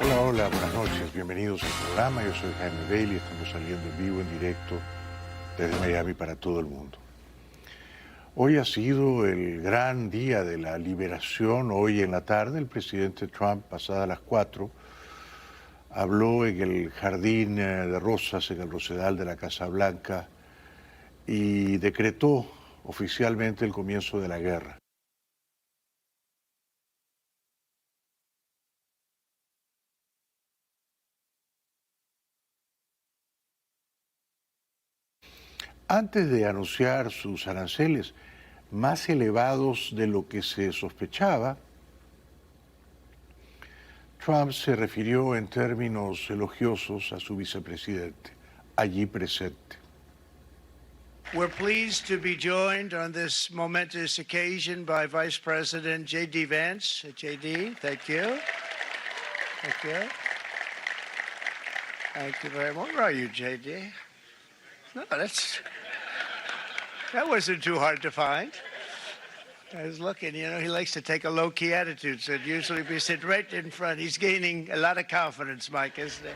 Hola, hola, buenas noches, bienvenidos al programa. Yo soy Jaime Bailey, estamos saliendo en vivo, en directo, desde Miami para todo el mundo. Hoy ha sido el gran día de la liberación. Hoy en la tarde el presidente Trump, pasadas las 4, habló en el jardín de rosas, en el rosedal de la Casa Blanca, y decretó oficialmente el comienzo de la guerra. Antes de anunciar sus aranceles más elevados de lo que se sospechaba, Trump se refirió en términos elogiosos a su vicepresidente, allí presente. We're pleased to be joined on this momentous occasion by Vice President J.D. Vance. J.D., thank you. Thank you. Thank you very much. Where are you, J.D.? No, that wasn't too hard to find. I was looking, he likes to take a low-key attitude, so usually we sit right in front. He's gaining a lot of confidence, Mike, isn't he?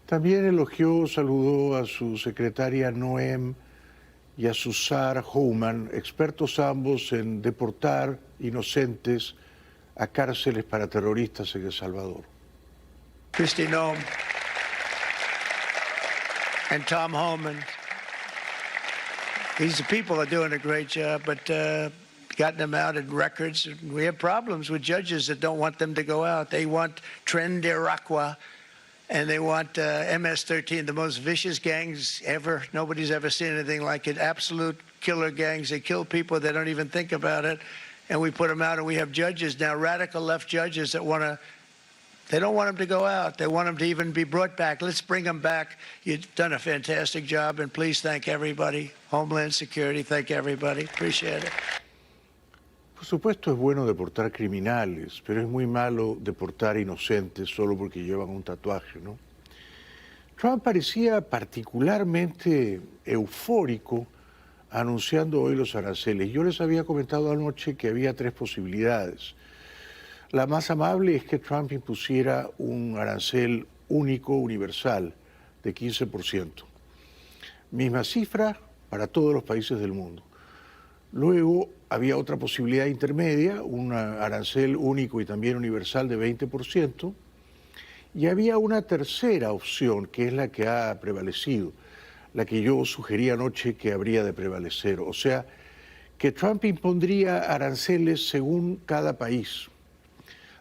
También elogió, saludó a su secretaria Noem y a su Sarah Homan, expertos ambos en deportar inocentes a cárceles para terroristas en El Salvador. Kristi Noem and Tom Homan. These people are doing a great job, but gotten them out in records. We have problems with judges that don't want them to go out. They want Tren de Aragua, and they want MS-13, the most vicious gangs ever. Nobody's ever seen anything like it. Absolute killer gangs. They kill people. They don't even think about it. And we put them out, and we have judges now, radical left judges that they don't want them to go out. They want them to even be brought back. Let's bring them back. You've done a fantastic job, and please thank everybody. Homeland Security, thank everybody. Appreciate it. Por supuesto es bueno deportar criminales, pero es muy malo deportar inocentes solo porque llevan un tatuaje, ¿no? Trump parecía particularmente eufórico anunciando hoy los aranceles. Yo les había comentado anoche que había 3 posibilidades. La más amable es que Trump impusiera un arancel único, universal, de 15%. Misma cifra para todos los países del mundo. Luego había otra posibilidad intermedia, un arancel único y también universal de 20%, y había una tercera opción, que es la que ha prevalecido, la que yo sugerí anoche que habría de prevalecer, o sea, que Trump impondría aranceles según cada país,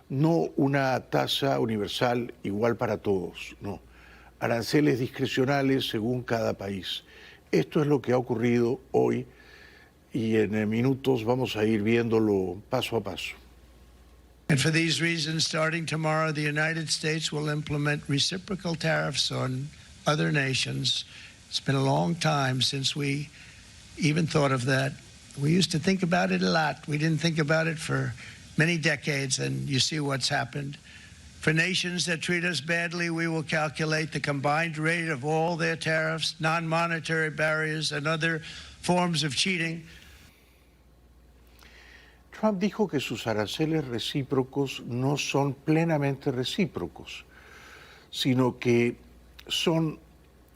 no una tasa universal igual para todos, no, aranceles discrecionales según cada país. Esto es lo que ha ocurrido hoy, y en minutos vamos a ir viéndolo paso a paso. And for these reasons, starting tomorrow, the United States will implement reciprocal tariffs on other nations. It's been a long time since we even thought of that. We used to think about it a lot. We didn't think about it for many decades, and you see what's happened. For nations that treat us badly, we will calculate the combined rate of all their tariffs, non-monetary barriers, and other forms of cheating. Trump dijo que sus aranceles recíprocos no son plenamente recíprocos, sino que son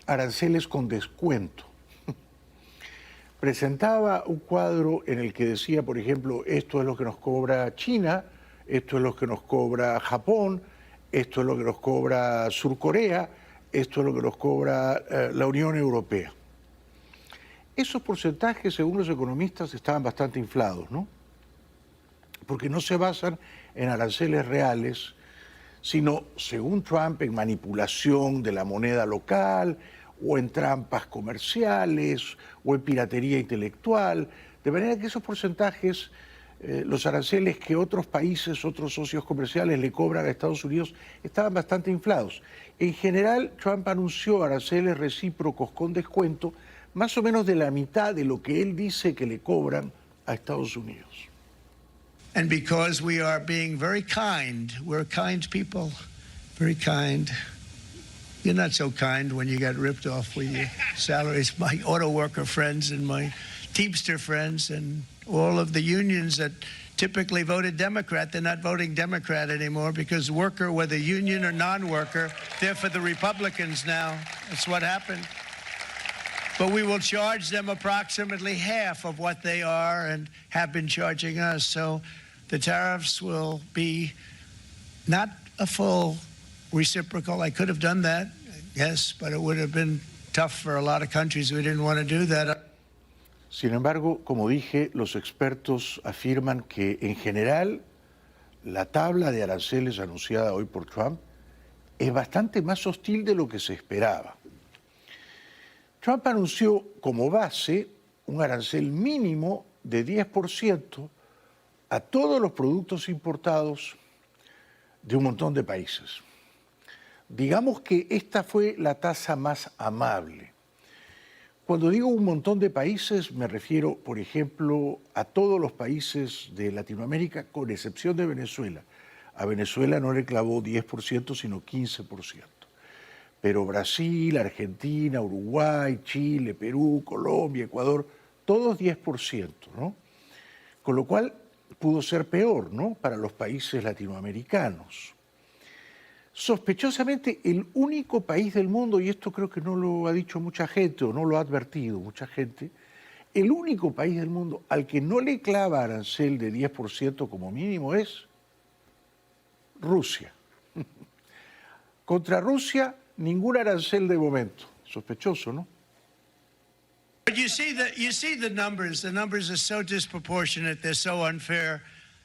aranceles con descuento. Presentaba un cuadro en el que decía, por ejemplo, esto es lo que nos cobra China, esto es lo que nos cobra Japón, esto es lo que nos cobra Sur Corea, esto es lo que nos cobra la Unión Europea. Esos porcentajes, según los economistas, estaban bastante inflados, ¿no? Porque no se basan en aranceles reales, sino, según Trump, en manipulación de la moneda local, o en trampas comerciales, o en piratería intelectual, de manera que esos porcentajes, los aranceles que otros países, otros socios comerciales le cobran a Estados Unidos, estaban bastante inflados. En general, Trump anunció aranceles recíprocos con descuento, más o menos de la mitad de lo que él dice que le cobran a Estados Unidos. And because we are being very kind, we're kind people, very kind. You're not so kind when you got ripped off with your salaries. My auto worker friends and my Teamster friends and all of the unions that typically voted Democrat. They're not voting Democrat anymore because worker, whether union or non-worker, they're for the Republicans now. That's what happened. But we will charge them approximately half of what they are and have been charging us. So the tariffs will be not a full reciprocal. I could have done that, yes, but it would have been tough for a lot of countries. We didn't want to do that. Sin embargo, como dije, los expertos afirman que en general la tabla de aranceles anunciada hoy por Trump es bastante más hostil de lo que se esperaba. Trump anunció como base un arancel mínimo de 10% a todos los productos importados de un montón de países. Digamos que esta fue la tasa más amable. Cuando digo un montón de países, me refiero, por ejemplo, a todos los países de Latinoamérica, con excepción de Venezuela. A Venezuela no le clavó 10%, sino 15%. Pero Brasil, Argentina, Uruguay, Chile, Perú, Colombia, Ecuador, todos 10%, ¿no? Con lo cual pudo ser peor, ¿no?, para los países latinoamericanos. Sospechosamente, el único país del mundo, y esto creo que no lo ha dicho mucha gente o no lo ha advertido mucha gente, el único país del mundo al que no le clava arancel de 10% como mínimo es Rusia. Contra Rusia, ningún arancel de momento. Sospechoso, ¿no? But you see the numbers. The numbers are so disproportionate. They're so unfair.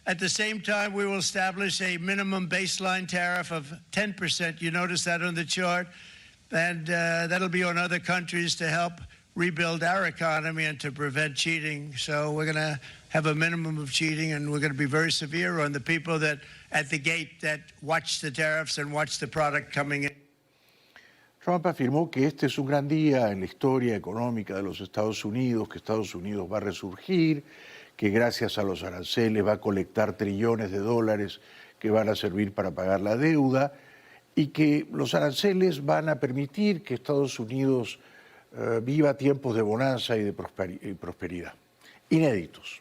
At the same time, we will establish a minimum baseline tariff of 10%. You notice that on the chart? And that'll be on other countries to help rebuild our economy and to prevent cheating. So we're going to have a minimum of cheating, and we're going to be very severe on the people that at the gate that watch the tariffs and watch the product coming in. Trump afirmó que este es un gran día en la historia económica de los Estados Unidos, que Estados Unidos va a resurgir, que gracias a los aranceles va a colectar trillones de dólares que van a servir para pagar la deuda y que los aranceles van a permitir que Estados Unidos viva tiempos de bonanza y de prosperidad, inéditos,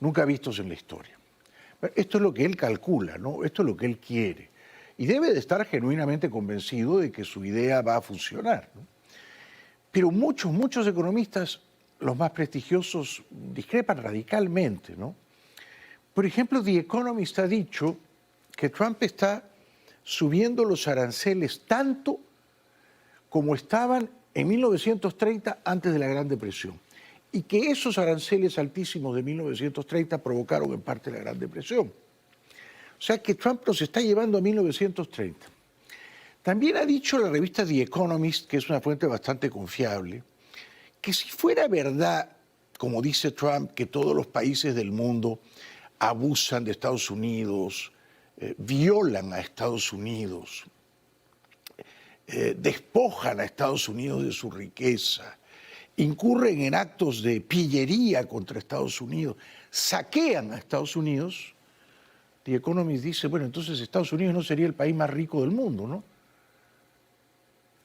nunca vistos en la historia. Esto es lo que él calcula, ¿no? Esto es lo que él quiere. Y debe de estar genuinamente convencido de que su idea va a funcionar, ¿no? Pero muchos economistas, los más prestigiosos, discrepan radicalmente, ¿no? Por ejemplo, The Economist ha dicho que Trump está subiendo los aranceles tanto como estaban en 1930 antes de la Gran Depresión, y que esos aranceles altísimos de 1930 provocaron en parte la Gran Depresión. O sea que Trump nos está llevando a 1930. También ha dicho la revista The Economist, que es una fuente bastante confiable, que si fuera verdad, como dice Trump, que todos los países del mundo abusan de Estados Unidos, violan a Estados Unidos, despojan a Estados Unidos de su riqueza, incurren en actos de pillería contra Estados Unidos, saquean a Estados Unidos, The Economist dice, bueno, entonces Estados Unidos no sería el país más rico del mundo, ¿no?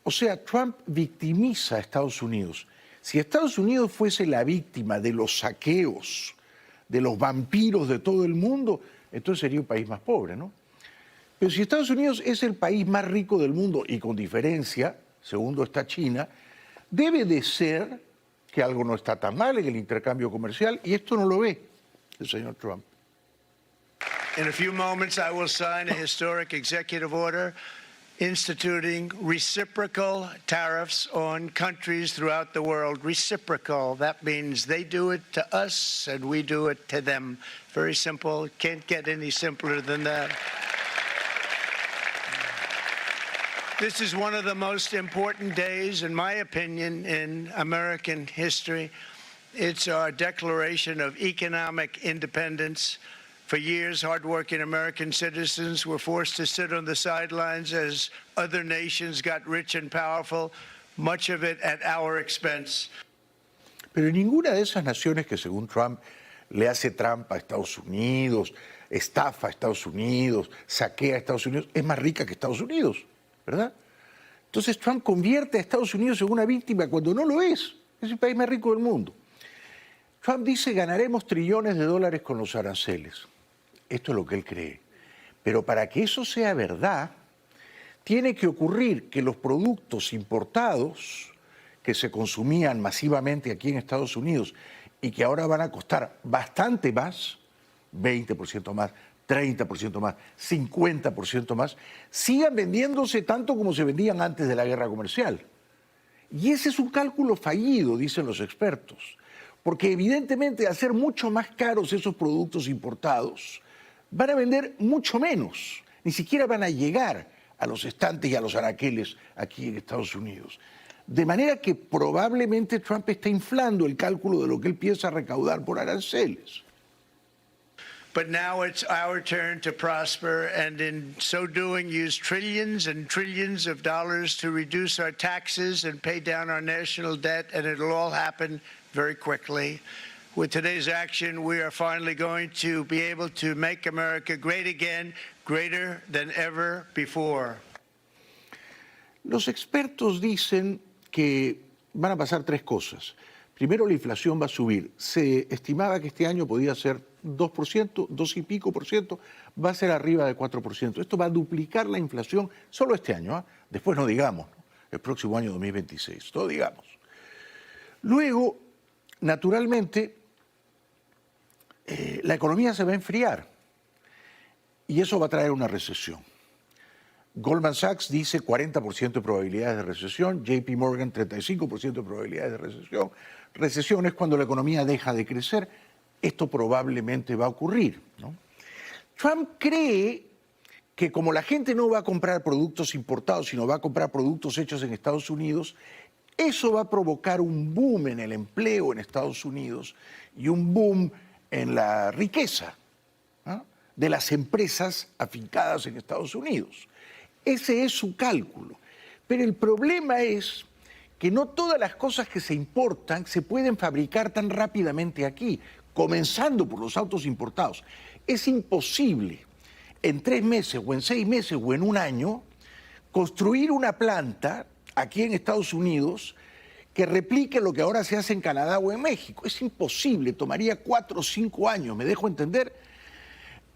O sea, Trump victimiza a Estados Unidos. Si Estados Unidos fuese la víctima de los saqueos, de los vampiros de todo el mundo, entonces sería un país más pobre, ¿no? Pero si Estados Unidos es el país más rico del mundo, y con diferencia, segundo está China, debe de ser que algo no está tan mal en el intercambio comercial, y esto no lo ve el señor Trump. In a few moments, I will sign a historic executive order instituting reciprocal tariffs on countries throughout the world. Reciprocal, that means they do it to us and we do it to them. Very simple, can't get any simpler than that. This is one of the most important days, in my opinion, in American history. It's our declaration of economic independence. For years, hardworking American citizens were forced to sit on the sidelines as other nations got rich and powerful, much of it at our expense. Pero ninguna de esas naciones que según Trump le hace trampa a Estados Unidos, estafa a Estados Unidos, saquea a Estados Unidos, es más rica que Estados Unidos, ¿verdad? Entonces Trump convierte a Estados Unidos en una víctima cuando no lo es. Es el país más rico del mundo. Trump dice ganaremos trillones de dólares con los aranceles. Esto es lo que él cree. Pero para que eso sea verdad, tiene que ocurrir que los productos importados que se consumían masivamente aquí en Estados Unidos y que ahora van a costar bastante más, 20% más, 30% más, 50% más, sigan vendiéndose tanto como se vendían antes de la guerra comercial. Y ese es un cálculo fallido, dicen los expertos, porque evidentemente al ser mucho más caros esos productos importados, van a vender mucho menos, ni siquiera van a llegar a los estantes y a los anaqueles aquí en Estados Unidos. De manera que probablemente Trump está inflando el cálculo de lo que él piensa recaudar por aranceles. But now it's our turn to prosper, and in so doing, use trillions and trillions of dollars to reduce our taxes and pay down our national debt, and it'll all happen very quickly. With today's action, we are finally going to be able to make America great again, greater than ever before. Los expertos dicen que van a pasar tres cosas. Primero, la inflación va a subir. Se estimaba que este año podía ser 2%, 2 y pico por ciento, va a ser arriba de 4%. Esto va a duplicar la inflación solo este año, ¿eh? Después no digamos, ¿no? El próximo año 2026, todo digamos. Luego, naturalmente, la economía se va a enfriar y eso va a traer una recesión. Goldman Sachs dice 40% de probabilidades de recesión, JP Morgan 35% de probabilidades de recesión. Recesión es cuando la economía deja de crecer. Esto probablemente va a ocurrir, ¿no? Trump cree que como la gente no va a comprar productos importados, sino va a comprar productos hechos en Estados Unidos, eso va a provocar un boom en el empleo en Estados Unidos y un boom en la riqueza, ¿no?, de las empresas afincadas en Estados Unidos. Ese es su cálculo. Pero el problema es que no todas las cosas que se importan se pueden fabricar tan rápidamente aquí, comenzando por los autos importados. Es imposible en 3 meses o en 6 meses o en un año construir una planta aquí en Estados Unidos que replique lo que ahora se hace en Canadá o en México. Es imposible, tomaría 4 o 5 años, ¿me dejo entender?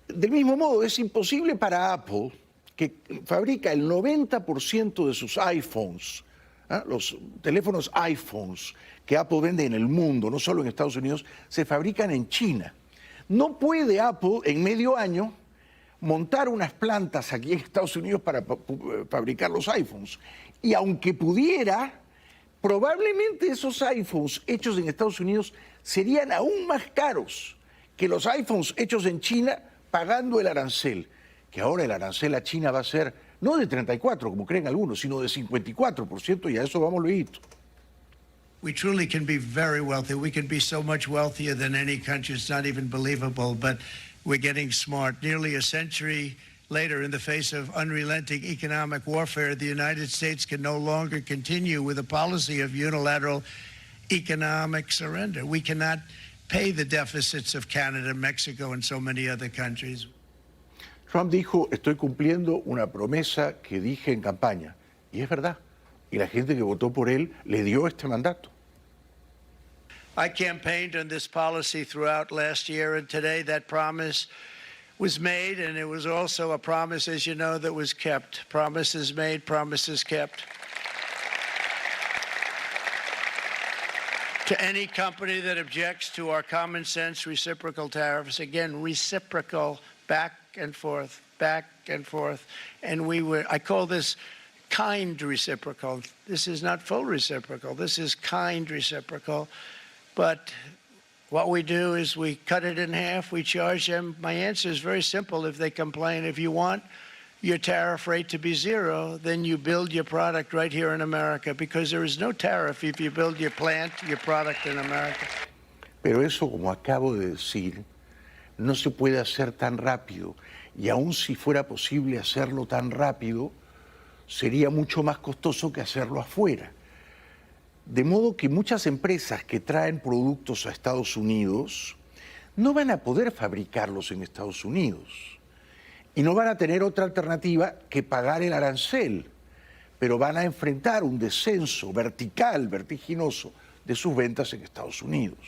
Del mismo modo, es imposible para Apple, que fabrica el 90% de sus iPhones, los teléfonos iPhones que Apple vende en el mundo, no solo en Estados Unidos, se fabrican en China. No puede Apple en medio año montar unas plantas aquí en Estados Unidos para fabricar los iPhones. Y aunque pudiera, probablemente esos iPhones hechos en Estados Unidos serían aún más caros que los iPhones hechos en China, pagando el arancel, que ahora el arancel a China va a ser no de 34, como creen algunos, sino de 54%, y a eso vamos luego. We truly can be very wealthy. We can be so much wealthier than any country. It's not even believable, but we're getting smart. Nearly a century later, in the face of unrelenting economic warfare, the United States can no longer continue with a policy of unilateral economic surrender. We cannot pay the deficits of Canada, Mexico, and so many other countries. Trump dijo, estoy cumpliendo una promesa que dije en campaña. Y es verdad. Y la gente que votó por él le dio este mandato. I campaigned on this policy throughout last year, and today that promise was made, and it was also a promise, as you know, that was kept. Promises made, promises kept. To any company that objects to our common sense reciprocal tariffs, again, reciprocal, back and forth, back and forth. And I call this kind reciprocal. This is not full reciprocal. This is kind reciprocal. But what we do is we cut it in half. We charge them. My answer is very simple. If they complain, if you want your tariff rate to be zero, then you build your product right here in America, because there is no tariff if you build your plant, your product in America. Pero eso, como acabo de decir, no se puede hacer tan rápido. Y aun si fuera posible hacerlo tan rápido, sería mucho más costoso que hacerlo afuera. De modo que muchas empresas que traen productos a Estados Unidos no van a poder fabricarlos en Estados Unidos. Y no van a tener otra alternativa que pagar el arancel, pero van a enfrentar un descenso vertical, vertiginoso, de sus ventas en Estados Unidos.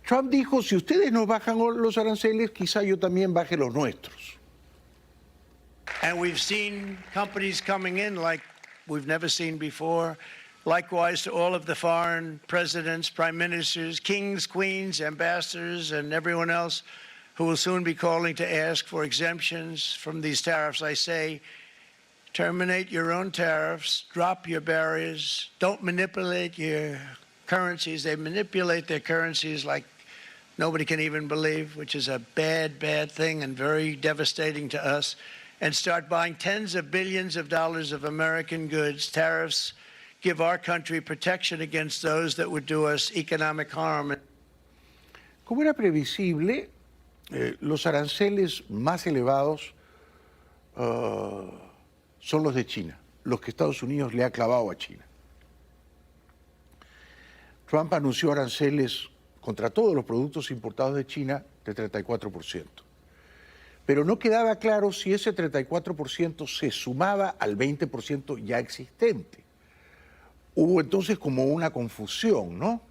Trump dijo, si ustedes no bajan los aranceles, quizá yo también baje los nuestros. And we've seen companies coming in like we've never seen before. Likewise to all of the foreign presidents, prime ministers, kings, queens, ambassadors, and everyone else who will soon be calling to ask for exemptions from these tariffs. I say, terminate your own tariffs, drop your barriers, don't manipulate your currencies. They manipulate their currencies like nobody can even believe, which is a bad, bad thing and very devastating to us, and start buying tens of billions of dollars of American goods. Tariffs give our country protection against those that would do us economic harm. Como era previsible, los aranceles más elevados son los de China, los que Estados Unidos le ha clavado a China. Trump anunció aranceles contra todos los productos importados de China de 34%. Pero no quedaba claro si ese 34% se sumaba al 20% ya existente. Hubo entonces como una confusión, ¿no?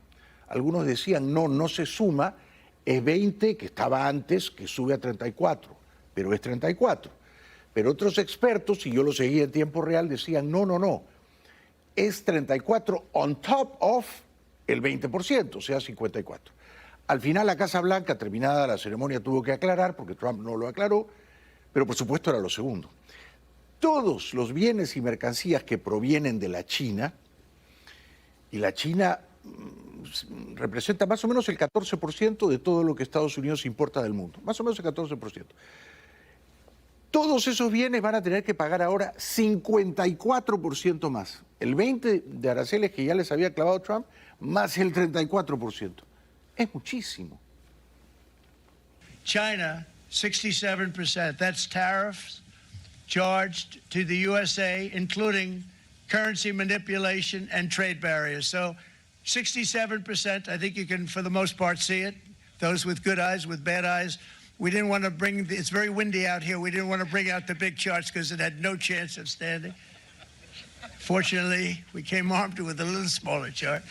Algunos decían, no, no se suma, es 20 que estaba antes, que sube a 34, pero es 34. Pero otros expertos, y yo lo seguía en tiempo real, decían, no, no, no, es 34 on top of el 20%, o sea, 54. Al final la Casa Blanca, terminada la ceremonia, tuvo que aclarar, porque Trump no lo aclaró, pero por supuesto era lo segundo. Todos los bienes y mercancías que provienen de la China, y la China representa más o menos el 14% de todo lo que Estados Unidos importa del mundo, más o menos el 14%. Todos esos bienes van a tener que pagar ahora 54% más. El 20% de aranceles que ya les había clavado Trump, más el 34%. Es muchísimo. China, 67%. That's tariffs charged to the USA, including currency manipulation and trade barriers. So 67%, I think you can, for the most part, see it. Those with good eyes, with bad eyes. We didn't want to bring, it's very windy out here. We didn't want to bring out the big charts because it had no chance of standing. Fortunately, we came armed with a little smaller chart.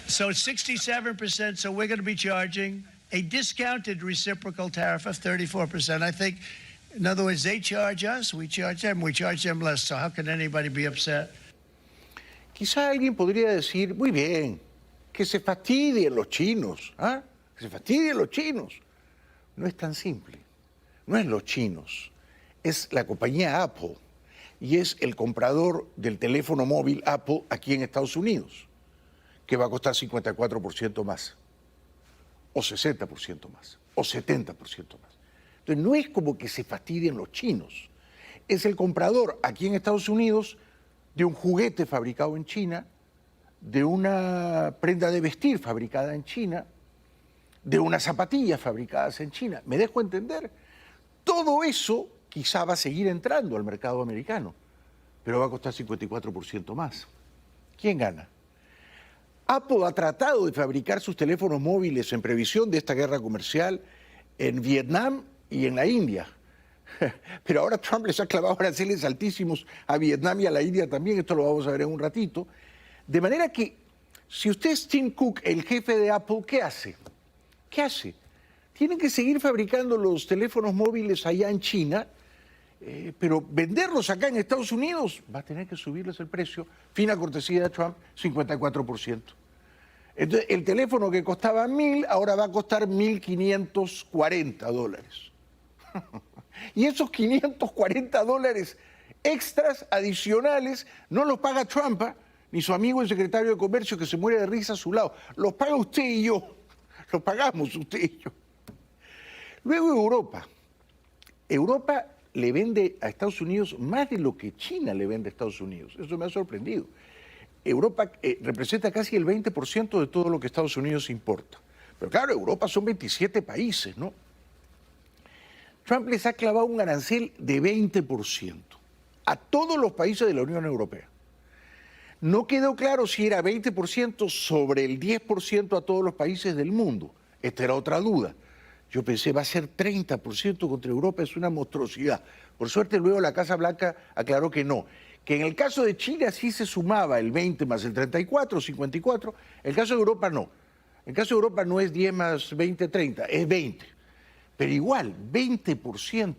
So it's 67%, so we're going to be charging a discounted reciprocal tariff of 34%. I think, in other words, they charge us, we charge them less. So how can anybody be upset? Quizá alguien podría decir, muy bien, que se fastidien los chinos, ¿ah? Que se fastidien los chinos. No es tan simple. No es los chinos, es la compañía Apple y es el comprador del teléfono móvil Apple aquí en Estados Unidos, que va a costar 54% más, o 60% más, o 70% más. Entonces no es como que se fastidien los chinos, es el comprador aquí en Estados Unidos de un juguete fabricado en China, de una prenda de vestir fabricada en China, de unas zapatillas fabricadas en China. ¿Me dejo entender? Todo eso quizá va a seguir entrando al mercado americano, pero va a costar 54% más. ¿Quién gana? Apple ha tratado de fabricar sus teléfonos móviles en previsión de esta guerra comercial en Vietnam y en la India. Pero ahora Trump les ha clavado aranceles altísimos a Vietnam y a la India también, esto lo vamos a ver en un ratito. De manera que, si usted es Tim Cook, el jefe de Apple, ¿qué hace? ¿Qué hace? Tienen que seguir fabricando los teléfonos móviles allá en China, pero venderlos acá en Estados Unidos va a tener que subirles el precio. Fina cortesía de Trump, 54%. Entonces, el teléfono que costaba 1.000 ahora va a costar $1.540. Y esos $540 extras, adicionales, no los paga Trump, ni su amigo el secretario de Comercio que se muere de risa a su lado. Los paga usted y yo. Los pagamos usted y yo. Luego Europa. Europa le vende a Estados Unidos más de lo que China le vende a Estados Unidos. Eso me ha sorprendido. Europa representa casi el 20% de todo lo que Estados Unidos importa. Pero claro, Europa son 27 países, ¿no? Trump les ha clavado un arancel de 20% a todos los países de la Unión Europea. No quedó claro si era 20% sobre el 10% a todos los países del mundo. Esta era otra duda. Yo pensé, va a ser 30% contra Europa, es una monstruosidad. Por suerte luego la Casa Blanca aclaró que no, que en el caso de China sí se sumaba el 20 más el 34, 54, en el caso de Europa no. En el caso de Europa no es 10 más 20, 30, es 20. Pero igual, 20%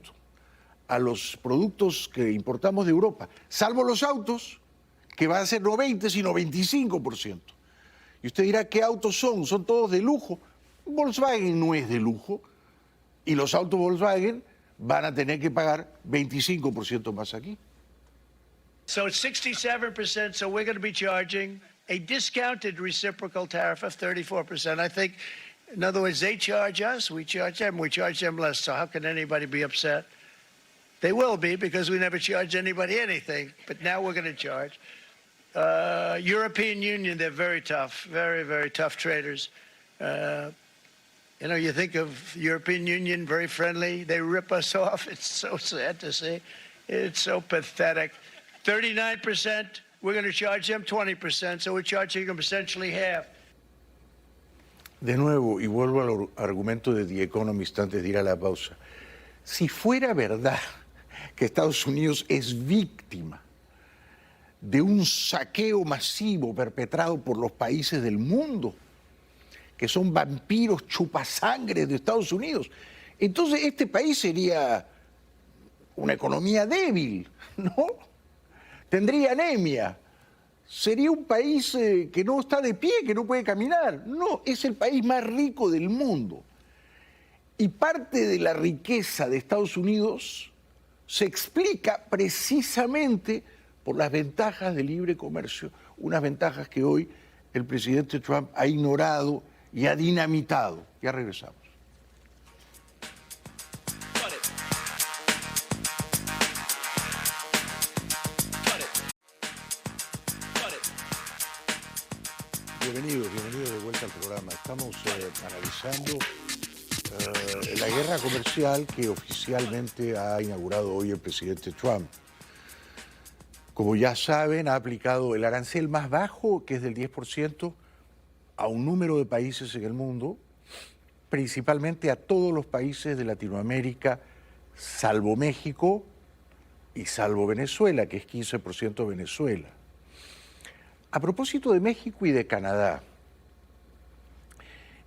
a los productos que importamos de Europa, salvo los autos, que van a ser no 20, sino 25%. Y usted dirá, ¿qué autos son? ¿Son todos de lujo? Volkswagen no es de lujo, y los autos Volkswagen van a tener que pagar 25% más aquí. So it's 67%, so we're going to be charging a discounted reciprocal tariff of 34%. I think, in other words, they charge us, we charge them less. So how can anybody be upset? They will be, because we never charged anybody anything, but now we're going to charge. European Union, they're very tough, very, very tough traders. You know, you think of European Union, very friendly. They rip us off. It's so sad to see. It's so pathetic. 39%, we're going to charge them 20%, so we're charging them essentially half. De nuevo, y vuelvo al argumento de The Economist antes de ir a la pausa. Si fuera verdad que Estados Unidos es víctima de un saqueo masivo perpetrado por los países del mundo, que son vampiros chupasangre de Estados Unidos, entonces este país sería una economía débil, ¿no? Tendría anemia, sería un país que no está de pie, que no puede caminar. No, es el país más rico del mundo. Y parte de la riqueza de Estados Unidos se explica precisamente por las ventajas del libre comercio, unas ventajas que hoy el presidente Trump ha ignorado y ha dinamitado. Ya regresamos. Bienvenidos de vuelta al programa. Estamos analizando la guerra comercial que oficialmente ha inaugurado hoy el presidente Trump. Como ya saben, ha aplicado el arancel más bajo, que es del 10%, a un número de países en el mundo, principalmente a todos los países de Latinoamérica, salvo México y salvo Venezuela, que es 15% Venezuela. A propósito de México y de Canadá,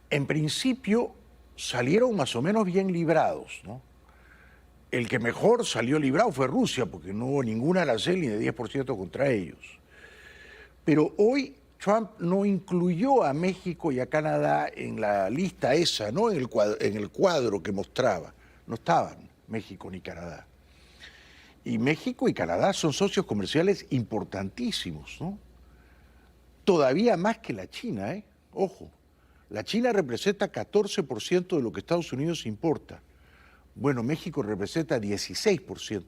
en principio salieron más o menos bien librados, ¿no? El que mejor salió librado fue Rusia, porque no hubo ningún arancel ni de 10% contra ellos. Pero hoy Trump no incluyó a México y a Canadá en la lista esa, ¿no? En el cuadro que mostraba. No estaban México ni Canadá. Y México y Canadá son socios comerciales importantísimos, ¿no? Todavía más que la China, ¿eh? Ojo, la China representa 14% de lo que Estados Unidos importa. Bueno, México representa 16%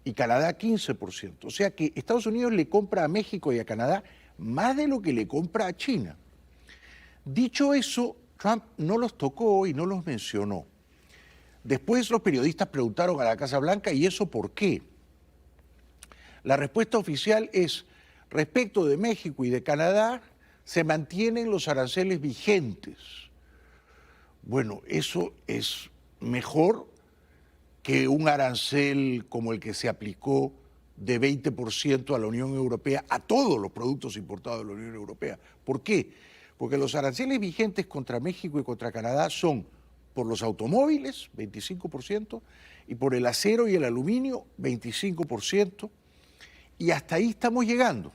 y Canadá 15%. O sea que Estados Unidos le compra a México y a Canadá más de lo que le compra a China. Dicho eso, Trump no los tocó y no los mencionó. Después los periodistas preguntaron a la Casa Blanca, ¿y eso por qué? La respuesta oficial es: respecto de México y de Canadá, se mantienen los aranceles vigentes. Bueno, eso es mejor que un arancel como el que se aplicó de 20% a la Unión Europea, a todos los productos importados de la Unión Europea. ¿Por qué? Porque los aranceles vigentes contra México y contra Canadá son por los automóviles, 25%, y por el acero y el aluminio, 25%, y hasta ahí estamos llegando.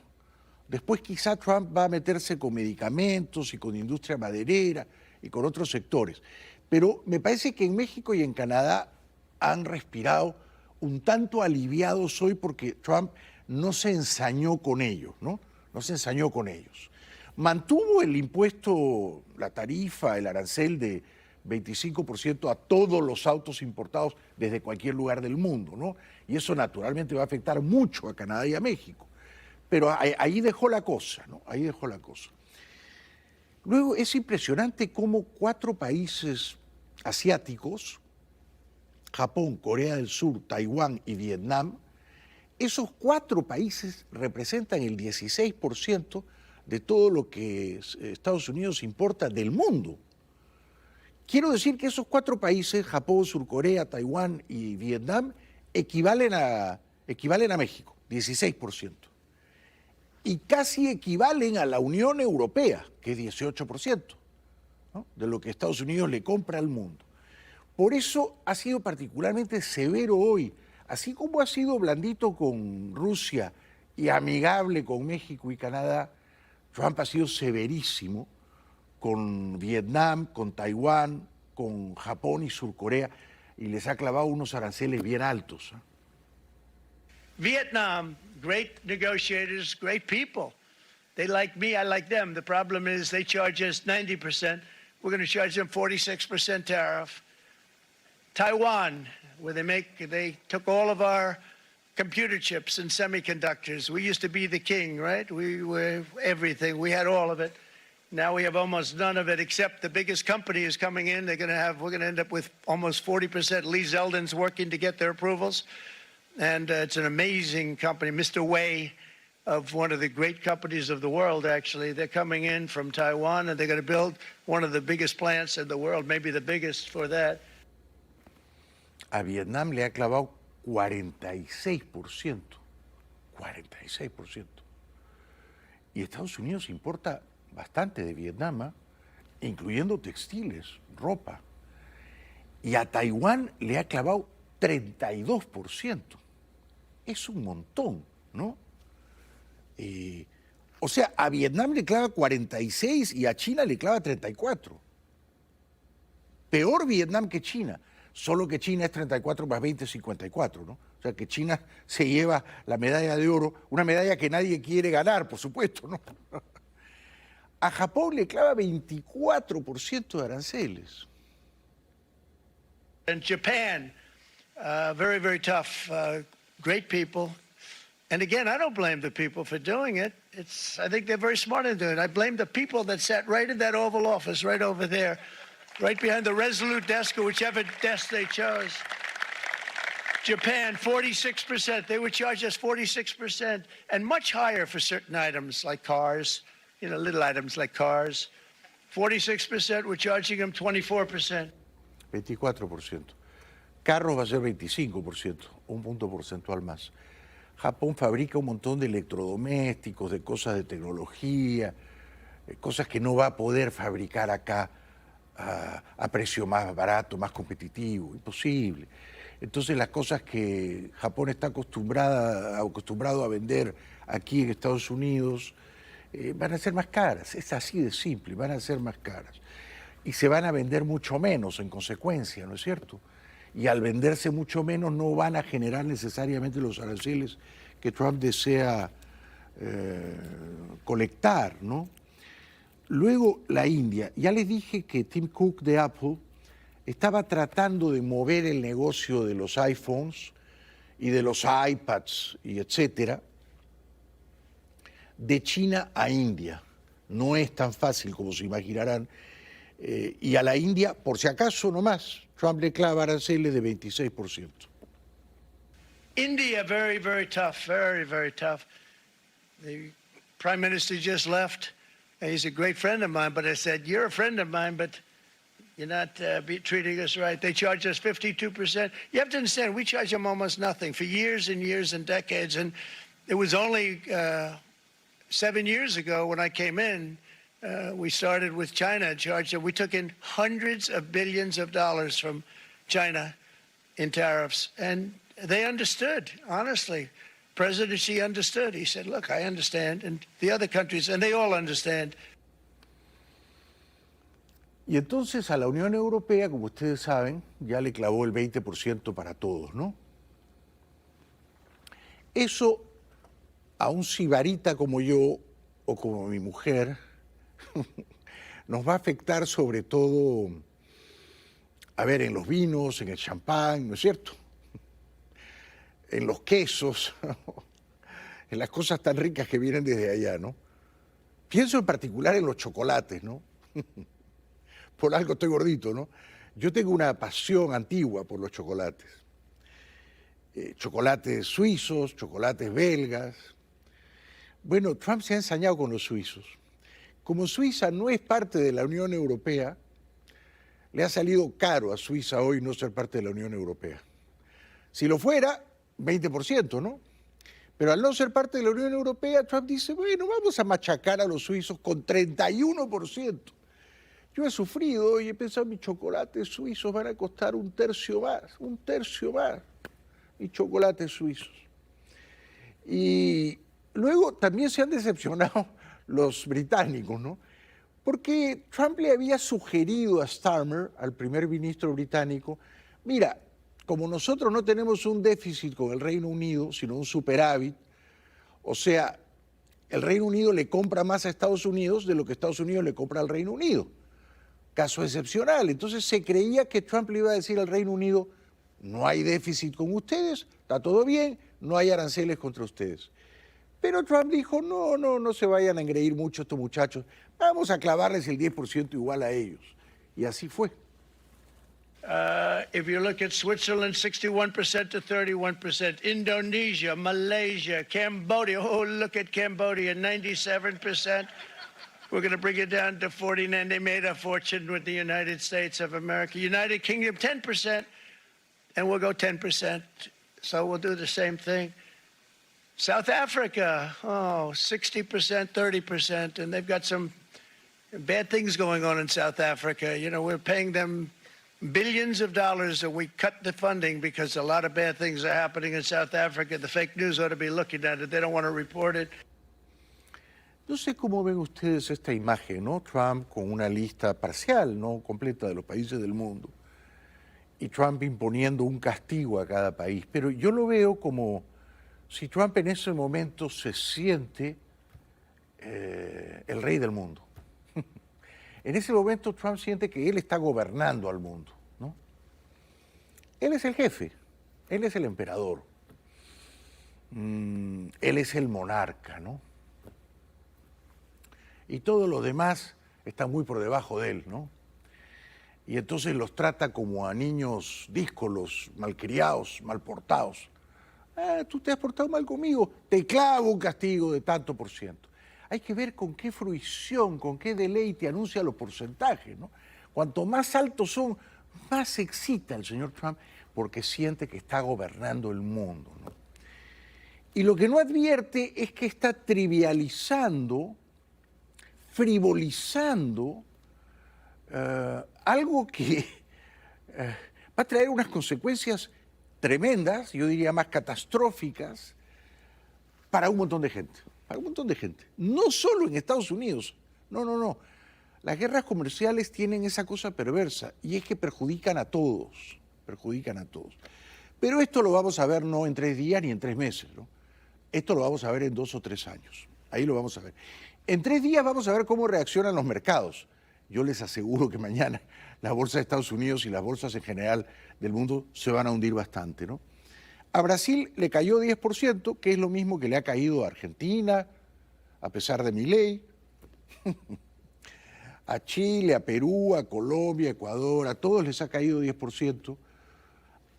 Después quizá Trump va a meterse con medicamentos y con industria maderera y con otros sectores. Pero me parece que en México y en Canadá han respirado un tanto aliviados hoy porque Trump no se ensañó con ellos, ¿no? No se ensañó con ellos. Mantuvo el impuesto, la tarifa, el arancel de 25% a todos los autos importados desde cualquier lugar del mundo, ¿no? Y eso naturalmente va a afectar mucho a Canadá y a México. Pero ahí dejó la cosa, ¿no? Ahí dejó la cosa. Luego es impresionante cómo 4 países asiáticos, Japón, Corea del Sur, Taiwán y Vietnam, esos 4 países representan el 16% de todo lo que Estados Unidos importa del mundo. Quiero decir que esos 4 países, Japón, Surcorea, Taiwán y Vietnam, equivalen a México, 16%. Y casi equivalen a la Unión Europea, que es 18%. ¿no?, de lo que Estados Unidos le compra al mundo. Por eso ha sido particularmente severo hoy, así como ha sido blandito con Rusia y amigable con México y Canadá. Trump ha sido severísimo con Vietnam, con Taiwán, con Japón y Surcorea, y les ha clavado unos aranceles bien altos, ¿eh? Vietnam, great negotiators, great people. They like me, I like them. The problem is they charge us 90%. We're going to charge them 46% tariff. Taiwan, where they took all of our computer chips and semiconductors. We used to be the king, right? We were everything. We had all of it. Now we have almost none of it, except the biggest company is coming in. We're going to end up with almost 40%. Lee Zeldin's working to get their approvals. And it's an amazing company. Mr. Wei, of one of the great companies of the world, actually. They're coming in from Taiwan, and they're going to build one of the biggest plants in the world, maybe the biggest for that. A Vietnam le ha clavado 46%. 46%. Y Estados Unidos importa bastante de Vietnam, ¿eh?, incluyendo textiles, ropa. Y a Taiwán le ha clavado 32%. Es un montón, ¿no? O sea, a Vietnam le clava 46 y a China le clava 34. Peor Vietnam que China, solo que China es 34 más 20, 54, ¿no? O sea, que China se lleva la medalla de oro, una medalla que nadie quiere ganar, por supuesto, ¿no? A Japón le clava 24% de aranceles. And Japan, very, very tough, great people. And again, I don't blame the people for doing it. I think they're very smart in doing it. I blame the people that sat right in that Oval Office, right over there, right behind the Resolute desk or whichever desk they chose. Japan, 46%. They would charge us 46% and much higher for certain items like cars, little items like cars. 46%, we're charging them 24%. 24%. Carros va a ser 25%, un punto porcentual más. Japón fabrica un montón de electrodomésticos, de cosas de tecnología, cosas que no va a poder fabricar acá a precio más barato, más competitivo, imposible. Entonces las cosas que Japón está acostumbrado a vender aquí en Estados Unidos van a ser más caras, es así de simple, van a ser más caras. Y se van a vender mucho menos en consecuencia, ¿no es cierto? Y al venderse mucho menos no van a generar necesariamente los aranceles que Trump desea colectar, ¿no? Luego la India. Ya les dije que Tim Cook de Apple estaba tratando de mover el negocio de los iPhones y de los iPads y etcétera de China a India. No es tan fácil como se imaginarán. Y a la India, por si acaso nomás, Trump le clava aranceles de 26%. India, very, very tough, very, very tough. The prime minister just left. He's a great friend of mine, but I said, you're a friend of mine, but you're not treating us right. They charge us 52%. You have to understand, we charge them almost nothing for years and years and decades. And it was only 7 years ago when I came in, we started with China and charged them. We took in hundreds of billions of dollars from China in tariffs. And they understood, honestly. President Xi understood. He said, look, I understand. And the other countries, and they all understand. Y entonces a la Unión Europea, como ustedes saben, ya le clavó el 20% para todos, ¿no? Eso a un sibarita como yo o como mi mujer nos va a afectar sobre todo, a ver, en los vinos, en el champán, ¿no es cierto? En los quesos, en las cosas tan ricas que vienen desde allá, ¿no? Pienso en particular en los chocolates, ¿no? Por algo estoy gordito, ¿no? Yo tengo una pasión antigua por los chocolates. Chocolates suizos, chocolates belgas. Bueno, Trump se ha ensañado con los suizos. Como Suiza no es parte de la Unión Europea, le ha salido caro a Suiza hoy no ser parte de la Unión Europea. Si lo fuera, 20%, ¿no? Pero al no ser parte de la Unión Europea, Trump dice, bueno, vamos a machacar a los suizos con 31%. Yo he sufrido y he pensado, mis chocolates suizos van a costar un tercio más, mis chocolates suizos. Y luego también se han decepcionado los británicos, ¿no? Porque Trump le había sugerido a Starmer, al primer ministro británico, mira, como nosotros no tenemos un déficit con el Reino Unido, sino un superávit, o sea, el Reino Unido le compra más a Estados Unidos de lo que Estados Unidos le compra al Reino Unido. Caso excepcional. Entonces se creía que Trump le iba a decir al Reino Unido, no hay déficit con ustedes, está todo bien, no hay aranceles contra ustedes. Pero Trump dijo, no se vayan a engreír mucho estos muchachos, vamos a clavarles el 10% igual a ellos. Y así fue. If you look at Switzerland, 61% to 31%. Indonesia, Malaysia, Cambodia. Oh, look at Cambodia, 97%. We're going to bring it down to 49. They made a fortune with the United States of America. United Kingdom, 10%, and we'll go 10%. So we'll do the same thing. South Africa, 60%, 30%, and they've got some bad things going on in South Africa. You know, we're paying them billions of dollars, and we cut the funding because a lot of bad things are happening in South Africa. The fake news ought to be looking at it. They don't want to report it. No sé cómo ven ustedes esta imagen, ¿no? Trump con una lista parcial, no completa, de los países del mundo, y Trump imponiendo un castigo a cada país. Pero yo lo veo como si Trump en ese momento se siente el rey del mundo. En ese momento Trump siente que él está gobernando al mundo, ¿no? Él es el jefe, él es el emperador, él es el monarca, ¿no? Y todos los demás están muy por debajo de él, ¿no? Y entonces los trata como a niños díscolos, malcriados, mal portados. Tú te has portado mal conmigo, te clavo un castigo de tanto por ciento. Hay que ver con qué fruición, con qué deleite anuncia los porcentajes, ¿no? Cuanto más altos son, más se excita el señor Trump porque siente que está gobernando el mundo, ¿no? Y lo que no advierte es que está trivializando, frivolizando algo que va a traer unas consecuencias tremendas, yo diría más catastróficas, para un montón de gente. Para un montón de gente. No solo en Estados Unidos. No. Las guerras comerciales tienen esa cosa perversa y es que perjudican a todos. Perjudican a todos. Pero esto lo vamos a ver no en 3 días ni en 3 meses, ¿no? Esto lo vamos a ver en 2 o 3 años. Ahí lo vamos a ver. En 3 días vamos a ver cómo reaccionan los mercados. Yo les aseguro que mañana la bolsa de Estados Unidos y las bolsas en general del mundo se van a hundir bastante, ¿no? A Brasil le cayó 10%, que es lo mismo que le ha caído a Argentina, a pesar de Milei, a Chile, a Perú, a Colombia, a Ecuador, a todos les ha caído 10%.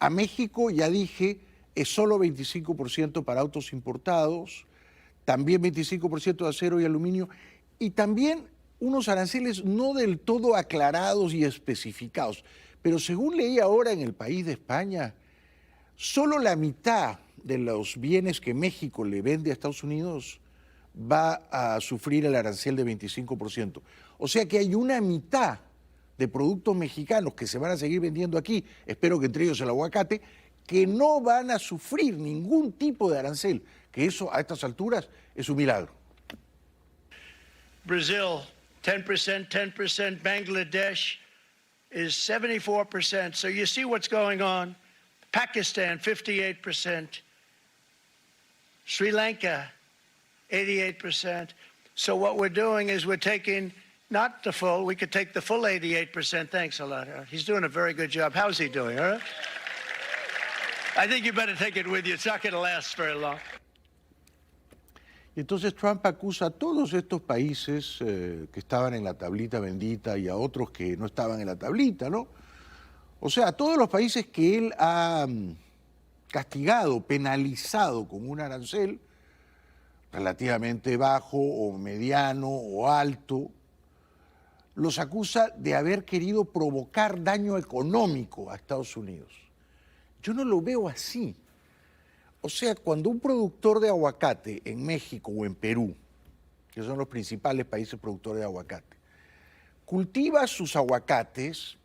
A México, ya dije, es solo 25% para autos importados, también 25% de acero y aluminio, y también unos aranceles no del todo aclarados y especificados. Pero según leí ahora en El País de España, solo la mitad de los bienes que México le vende a Estados Unidos va a sufrir el arancel de 25%. O sea que hay una mitad de productos mexicanos que se van a seguir vendiendo aquí, espero que entre ellos el aguacate, que no van a sufrir ningún tipo de arancel, que eso a estas alturas es un milagro. Brazil, 10%, 10%. Bangladesh is 74%. So you see what's going on. Pakistan, 58%. Sri Lanka, 88%. So what we're doing is we're taking not the full, we could take the full 88%. Thanks a lot. He's doing a very good job. How's he doing, all right? I think you better take it with you. It's not going to last very long. Y entonces Trump acusa a todos estos países que estaban en la tablita bendita y a otros que no estaban en la tablita, ¿no? O sea, a todos los países que él ha castigado, penalizado con un arancel relativamente bajo o mediano o alto, los acusa de haber querido provocar daño económico a Estados Unidos. Yo no lo veo así. O sea, cuando un productor de aguacate en México o en Perú, que son los principales países productores de aguacate, cultiva sus aguacates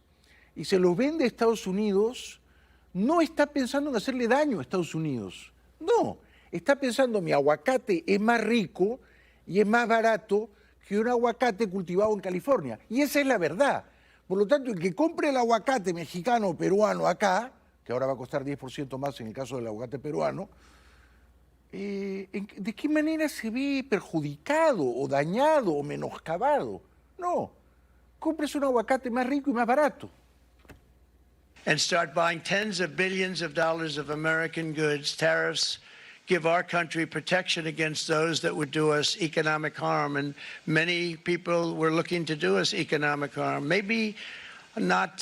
y se los vende a Estados Unidos, no está pensando en hacerle daño a Estados Unidos. No, está pensando mi aguacate es más rico y es más barato que un aguacate cultivado en California. Y esa es la verdad. Por lo tanto, el que compre el aguacate mexicano o peruano acá, que ahora va a costar 10% más en el caso del aguacate peruano, ¿de qué manera se ve perjudicado o dañado o menoscabado? No, compres un aguacate más rico y más barato. And start buying tens of billions of dollars of American goods. Tariffs give our country protection against those that would do us economic harm. And many people were looking to do us economic harm. Maybe not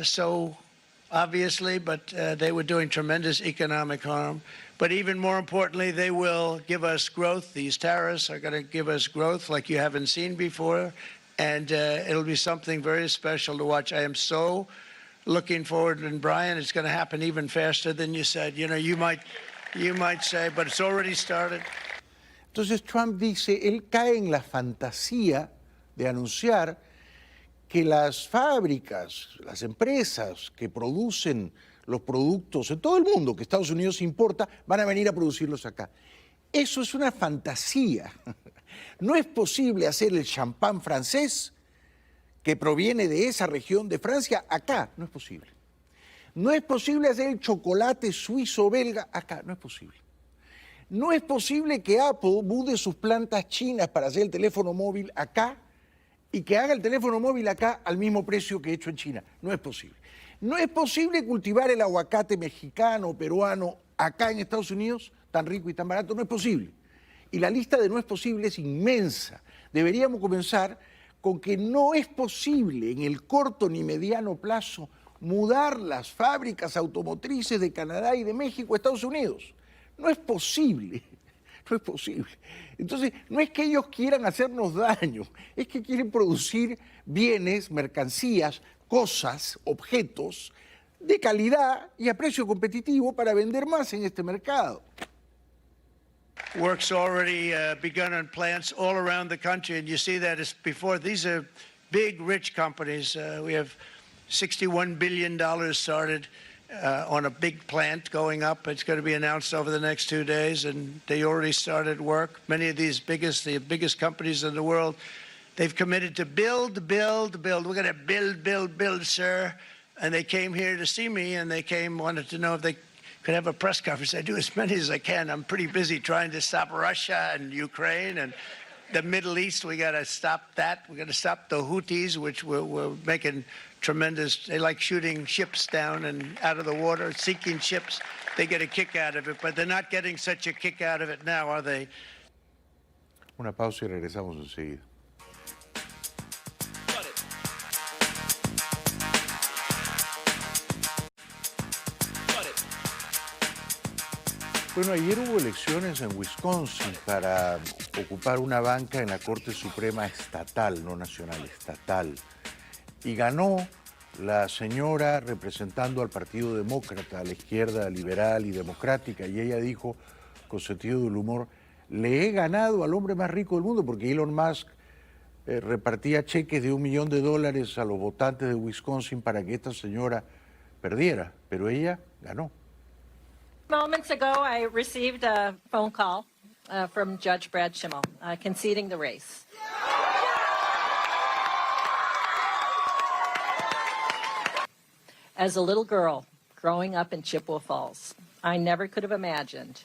so obviously, but they were doing tremendous economic harm. But even more importantly, they will give us growth. These tariffs are going to give us growth like you haven't seen before. And it'll be something very special to watch. I am so looking forward, and Brian, it's going to happen even faster than you said. You know, you might say, but it's already started. Entonces Trump dice, él cae en la fantasía de anunciar que las fábricas, las empresas que producen los productos en todo el mundo que Estados Unidos importa, van a venir a producirlos acá. Eso es una fantasía. No es posible hacer el champán francés que proviene de esa región de Francia acá, no es posible. No es posible hacer el chocolate suizo-belga acá, no es posible. No es posible que Apple mude sus plantas chinas para hacer el teléfono móvil acá y que haga el teléfono móvil acá al mismo precio que hecho en China. No es posible. No es posible cultivar el aguacate mexicano o peruano acá en Estados Unidos, tan rico y tan barato, no es posible. Y la lista de no es posible es inmensa. Deberíamos comenzar con que no es posible en el corto ni mediano plazo mudar las fábricas automotrices de Canadá y de México a Estados Unidos. No es posible, no es posible. Entonces, no es que ellos quieran hacernos daño, es que quieren producir bienes, mercancías, cosas, objetos de calidad y a precio competitivo para vender más en este mercado. Work's already begun on plants all around the country, and you see that as before. These are big, rich companies. We have $61 billion started on a big plant going up. It's going to be announced over the next 2 days, and they already started work. Many of these the biggest companies in the world, they've committed to build. We're going to build, sir. And they came here to see me, and they wanted to know if they could have a press conference. I do as many as I can. I'm pretty busy trying to stop Russia and Ukraine and the Middle East. We got to stop that. We got to stop the Houthis, which we're making tremendous. They like shooting ships down and out of the water, sinking ships. They get a kick out of it, but they're not getting such a kick out of it now, are they? Una pausa y regresamos enseguida. Bueno, ayer hubo elecciones en Wisconsin para ocupar una banca en la Corte Suprema estatal, no nacional, estatal. Y ganó la señora representando al Partido Demócrata, a la izquierda liberal y democrática, y ella dijo, con sentido del humor, le he ganado al hombre más rico del mundo, porque Elon Musk repartía cheques de $1 millón a los votantes de Wisconsin para que esta señora perdiera, pero ella ganó. Moments ago, I received a phone call from Judge Brad Schimmel conceding the race. As a little girl growing up in Chippewa Falls, I never could have imagined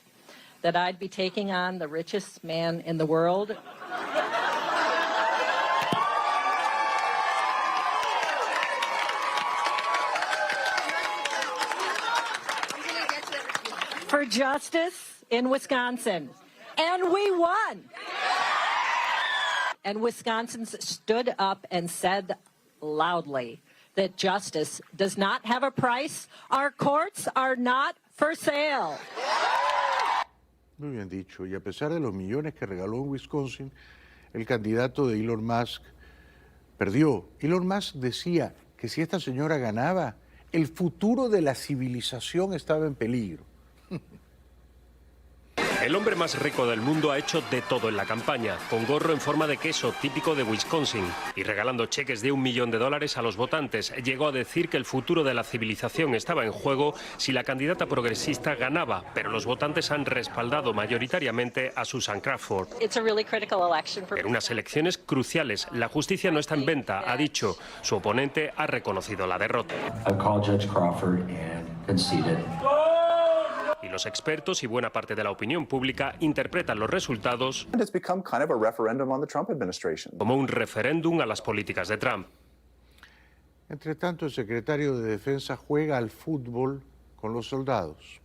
that I'd be taking on the richest man in the world. For justice in Wisconsin. And we won. And Wisconsins stood up and said loudly that justice does not have a price. Our courts are not for sale. Muy bien dicho. Y a pesar de los millones que regaló en Wisconsin, el candidato de Elon Musk perdió. Elon Musk decía que si esta señora ganaba, el futuro de la civilización estaba en peligro. El hombre más rico del mundo ha hecho de todo en la campaña, con gorro en forma de queso típico de Wisconsin y regalando cheques de $1 millón a los votantes. Llegó a decir que el futuro de la civilización estaba en juego si la candidata progresista ganaba, pero los votantes han respaldado mayoritariamente a Susan Crawford. En unas elecciones cruciales, la justicia no está en venta, ha dicho. Su oponente ha reconocido la derrota. Y los expertos y buena parte de la opinión pública interpretan los resultados como un referéndum a las políticas de Trump. Entre tanto, el secretario de Defensa juega al fútbol con los soldados.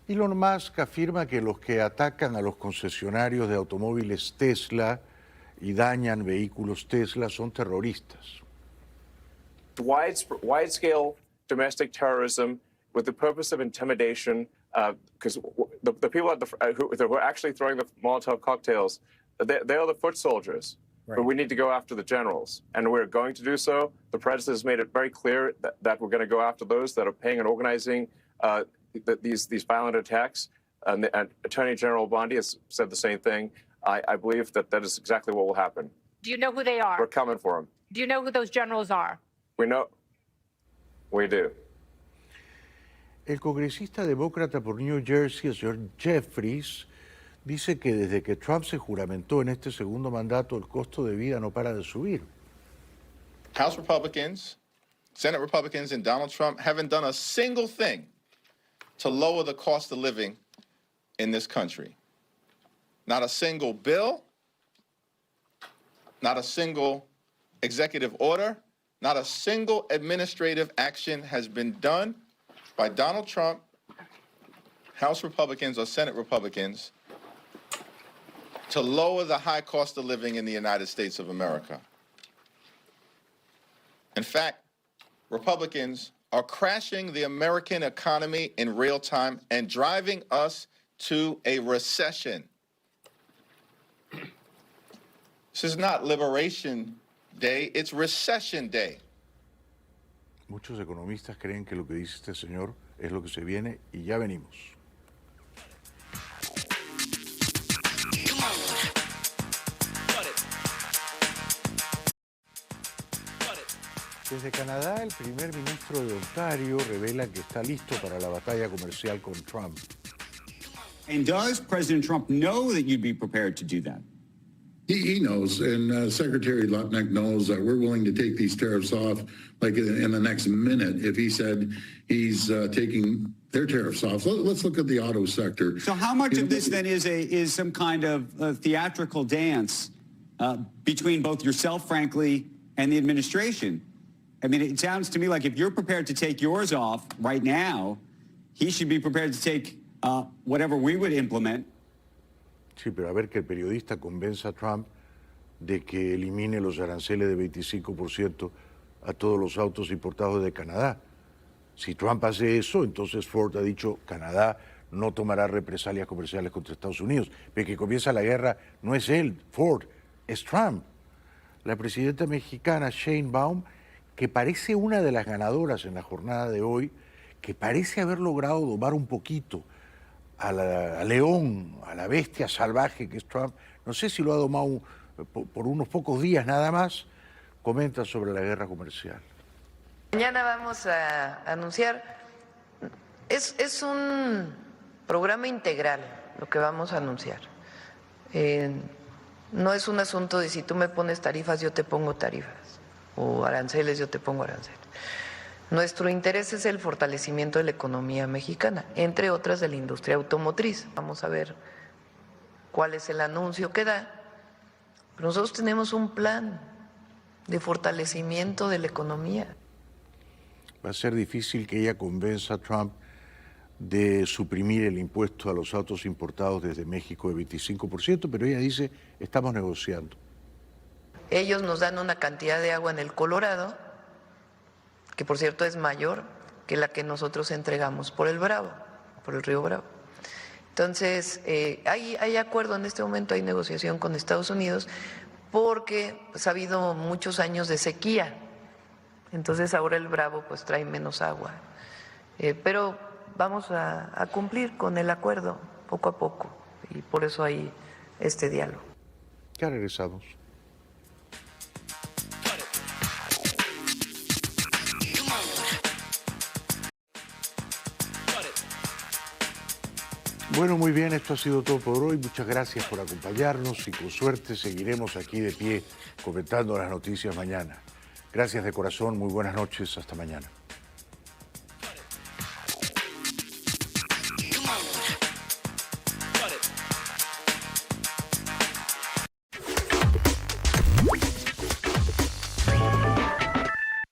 Elon Musk afirma que los que atacan a los concesionarios de automóviles Tesla y dañan vehículos Tesla son terroristas. Wide-scale domestic terrorism with the purpose of intimidation, because the people at who are actually throwing the Molotov cocktails, they are the foot soldiers. Right. But we need to go after the generals, and we're going to do so. The president has made it very clear that we're going to go after those that are paying and organizing these violent attacks, and Attorney General Bondi has said the same thing. I believe that is exactly what will happen. Do you know who they are? We're coming for them. Do you know who those generals are? We know. We do. El congresista demócrata por New Jersey, el señor Jeffries, dice que desde que Trump se juramentó en este segundo mandato, el costo de vida no para de subir. House Republicans, Senate Republicans, and Donald Trump haven't done a single thing to lower the cost of living in this country. Not a single bill, not a single executive order, not a single administrative action has been done by Donald Trump, House Republicans or Senate Republicans to lower the high cost of living in the United States of America. In fact, Republicans are crashing the American economy in real time and driving us to a recession. This is not Liberation Day, it's Recession Day. Muchos economistas creen que lo que dice este señor es lo que se viene y ya venimos. Desde Canadá, el primer ministro de Ontario revela que está listo para la batalla comercial con Trump. And does President Trump know that you'd be prepared to do that? He knows, and Secretary Lutnick knows that we're willing to take these tariffs off like in the next minute if he said he's taking their tariffs off. Let's look at the auto sector. So how much of this then is some kind of theatrical dance between both yourself, frankly, and the administration? I mean, it sounds to me like if you're prepared to take yours off right now, he should be prepared to take whatever we would implement. Sí, pero a ver que el periodista convenza a Trump de que elimine los aranceles de 25% a todos los autos importados de Canadá. Si Trump hace eso, entonces Ford ha dicho Canadá no tomará represalias comerciales contra Estados Unidos. Pero que comienza la guerra no es él, Ford, es Trump. La presidenta mexicana Shane Baum, que parece una de las ganadoras en la jornada de hoy, que parece haber logrado domar un poquito al león, a la bestia salvaje que es Trump, no sé si lo ha domado por unos pocos días nada más, comenta sobre la guerra comercial. Mañana vamos a anunciar, es un programa integral lo que vamos a anunciar. No es un asunto de si tú me pones tarifas, yo te pongo tarifas, o aranceles, yo te pongo aranceles. Nuestro interés es el fortalecimiento de la economía mexicana, entre otras de la industria automotriz. Vamos a ver cuál es el anuncio que da. Pero nosotros tenemos un plan de fortalecimiento de la economía. Va a ser difícil que ella convenza a Trump de suprimir el impuesto a los autos importados desde México de 25%, pero ella dice, estamos negociando. Ellos nos dan una cantidad de agua en el Colorado, que por cierto es mayor que la que nosotros entregamos por el Bravo, por el río Bravo. Entonces, hay acuerdo en este momento, hay negociación con Estados Unidos, porque pues, ha habido muchos años de sequía. Entonces ahora el Bravo pues trae menos agua. Pero vamos a cumplir con el acuerdo poco a poco y por eso hay este diálogo. Ya regresamos. Bueno, muy bien, esto ha sido todo por hoy. Muchas gracias por acompañarnos y con suerte seguiremos aquí de pie comentando las noticias mañana. Gracias de corazón, muy buenas noches, hasta mañana.